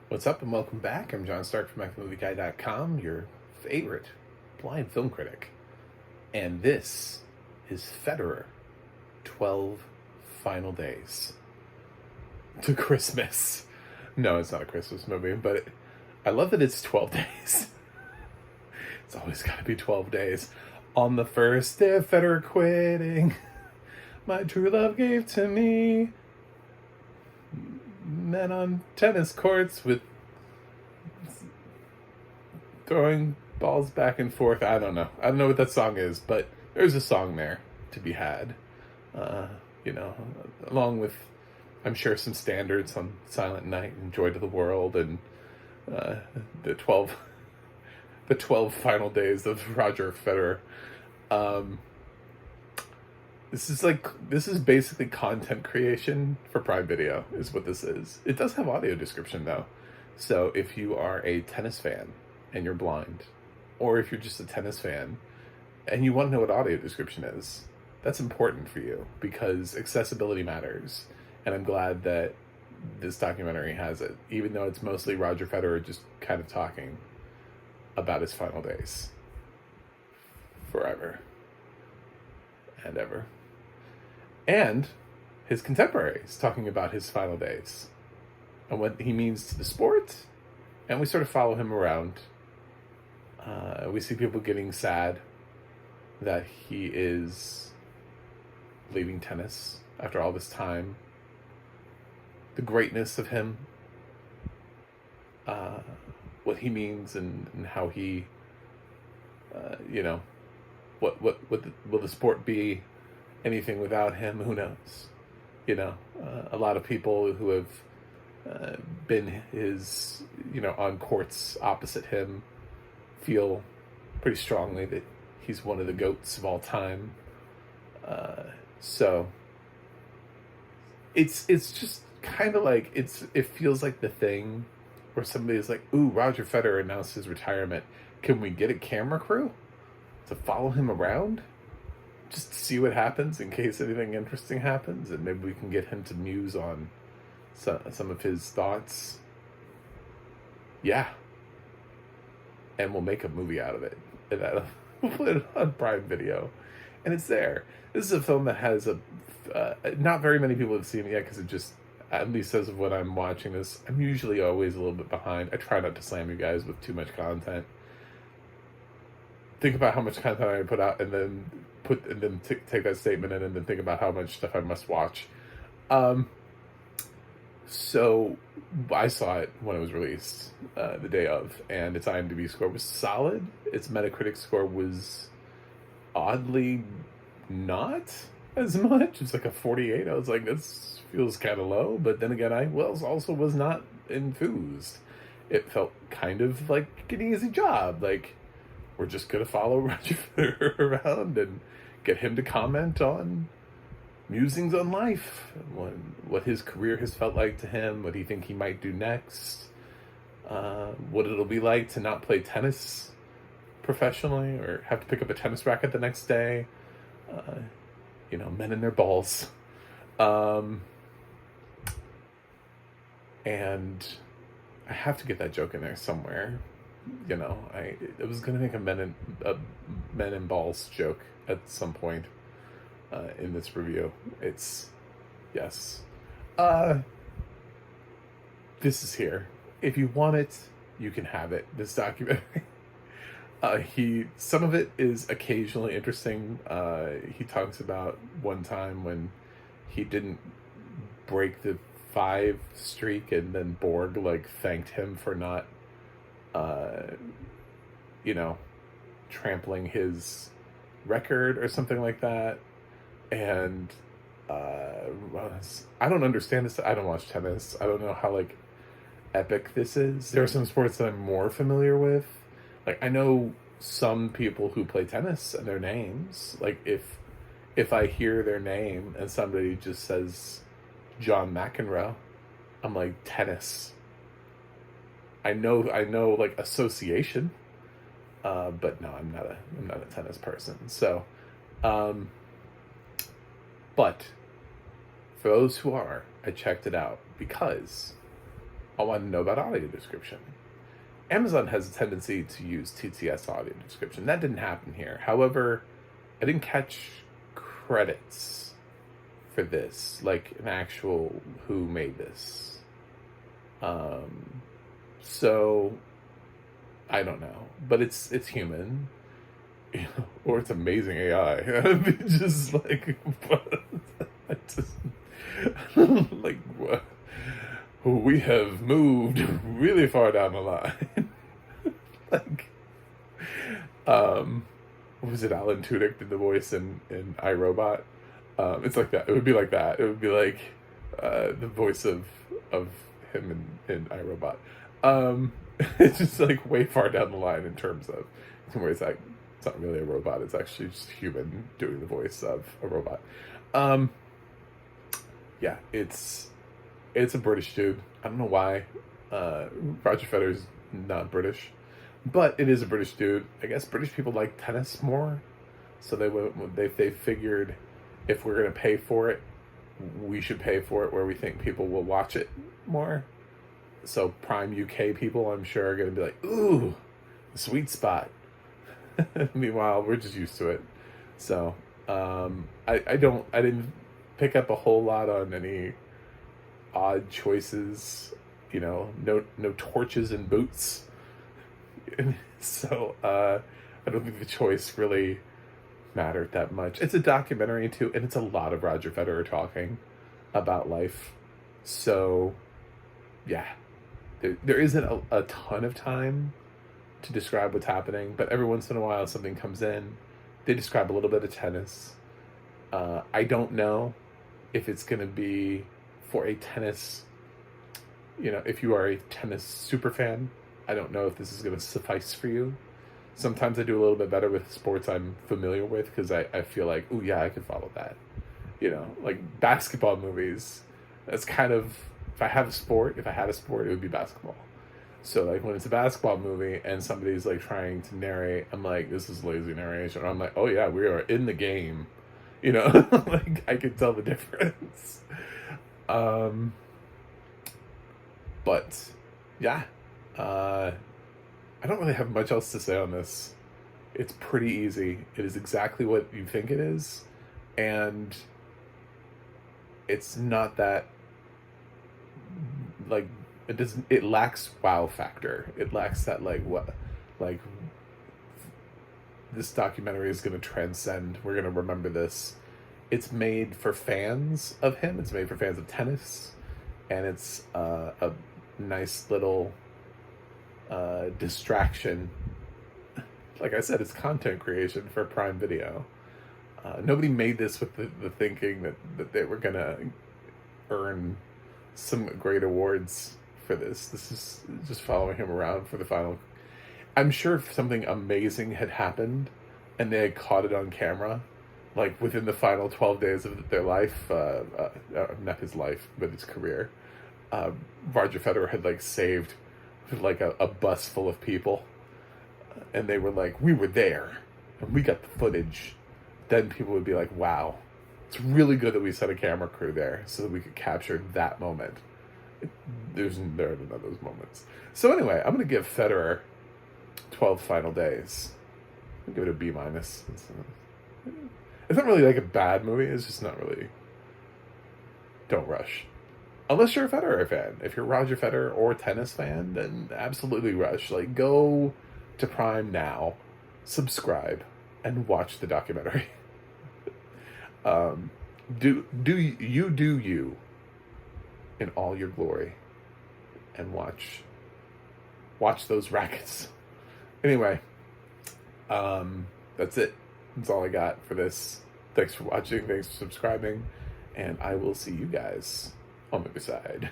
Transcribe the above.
What's up and welcome back. I'm John Stark from MacTheMovieGuy.com, your favorite blind film critic. And this is Federer, 12 Final Days to Christmas. No, it's not a Christmas movie, but I love that it's 12 days. It's always got to be 12 days. On the first day of Federer quitting, my true love gave to me men on tennis courts with throwing balls back and forth. I don't know what that song is, but there's a song there to be had. Uh, Along with, I'm sure, some standards on Silent Night and Joy to the World and the 12 final days of Roger Federer. This is basically content creation for Prime Video is what this is. It does have audio description though. So if you are a tennis fan and you're blind, or if you're just a tennis fan and you want to know what audio description is, that's important for you because accessibility matters. And I'm glad that this documentary has it, even though it's mostly Roger Federer just kind of talking about his final days forever and ever. And his contemporaries talking about his final days and what he means to the sport. And we sort of follow him around. We see people getting sad that he is leaving tennis after all this time. The greatness of him, what he means and how he, what will the sport be? Anything without him, who knows? A lot of people who have been his, on courts opposite him feel pretty strongly that he's one of the GOATs of all time. So it's just kind of like, it feels like the thing where somebody's like, ooh, Roger Federer announced his retirement. Can we get a camera crew to follow him around? Just to see what happens in case anything interesting happens, and maybe we can get him to muse on some of his thoughts. Yeah. And we'll make a movie out of it. And we'll put it on Prime Video. And it's there. This is a film that has not very many people have seen it yet because it just, at least as of when I'm watching this, I'm usually always a little bit behind. I try not to slam you guys with too much content. Think about how much content I put out and then take that statement in and then think about how much stuff I must watch. So I saw it when it was released, the day of, and its IMDb score was solid. Its Metacritic score was oddly not as much. It's like a 48. I was like, this feels kind of low. But then again, I also was not enthused. It felt kind of like an easy job. Like, we're just going to follow Roger Federer around and get him to comment on musings on life, what his career has felt like to him, what he think he might do next, what it'll be like to not play tennis professionally or have to pick up a tennis racket the next day, men and their balls. And I have to get that joke in there somewhere. I was going to make a men and balls joke at some point in this review. Yes. This is here. If you want it, you can have it. This documentary. Some of it is occasionally interesting. He talks about one time when he didn't break the 5 streak and then Borg thanked him for not trampling his record or something like that. And I don't understand this. I don't watch tennis. I don't know how epic this is. There are some sports that I'm more familiar with. I know some people who play tennis and their names. If I hear their name and somebody just says John McEnroe, I'm like, tennis. I know association, but no, I'm not a tennis person. So, but for those who are, I checked it out because I want to know about audio description. Amazon has a tendency to use TTS audio description. That didn't happen here. However, I didn't catch credits for this, like an actual who made this. So I don't know, but it's human, or it's amazing AI. It's just like, I just, like, what? We have moved really far down the line. Like, what was it? Alan Tudyk did the voice in iRobot. It's like that. It would be like that. It would be like the voice of him in iRobot. It's just like way far down the line in terms of where it's like it's not really a robot. It's actually just human doing the voice of a robot. Yeah, it's a British dude. I don't know why. Roger Federer's not British, but it is a British dude. I guess British people like tennis more, so they figured if we're gonna pay for it, we should pay for it where we think people will watch it more. So prime UK people, I'm sure, are gonna be like, ooh, sweet spot. Meanwhile, we're just used to it. So I didn't pick up a whole lot on any odd choices, no torches and boots. So I don't think the choice really mattered that much. It's a documentary too, and it's a lot of Roger Federer talking about life. So yeah, there isn't a ton of time to describe what's happening, but every once in a while something comes in. They describe a little bit of tennis. I don't know if it's going to be for a tennis, if you are a tennis super fan, I don't know if this is going to suffice for you. Sometimes I do a little bit better with sports I'm familiar with because I feel like, oh yeah, I could follow that. Like basketball movies, that's kind of, if I had a sport, it would be basketball. So like when it's a basketball movie and somebody's like trying to narrate, I'm like, this is lazy narration. Or I'm like, oh yeah, we are in the game. Like I could tell the difference. But yeah, I don't really have much else to say on this. It's pretty easy. It is exactly what you think it is, and it's not that, like, it lacks wow factor. It lacks that, like this documentary is going to transcend. We're going to remember this. It's made for fans of him. It's made for fans of tennis, and it's a nice little distraction. Like I said, it's content creation for Prime Video. Nobody made this with the thinking that they were going to earn some great awards for this. This is just following him around for the final. I'm sure if something amazing had happened and they had caught it on camera, like within the final 12 days of their life, not his life, but his career, Roger Federer had like saved like a bus full of people, and they were like, we were there and we got the footage. Then people would be like, wow, it's really good that we sent a camera crew there so that we could capture that moment. There are none of those moments. So anyway, I'm going to give Federer 12 final days. I'll give it a B-. It's not really like a bad movie. It's just not really. Don't rush. Unless you're a Federer fan. If you're a Roger Federer or a tennis fan, then absolutely rush. Like, go to Prime now, subscribe, and watch the documentary. Do you in all your glory, and watch those rackets. Anyway, that's it. That's all I got for this. Thanks for watching. Thanks for subscribing. And I will see you guys on the other side.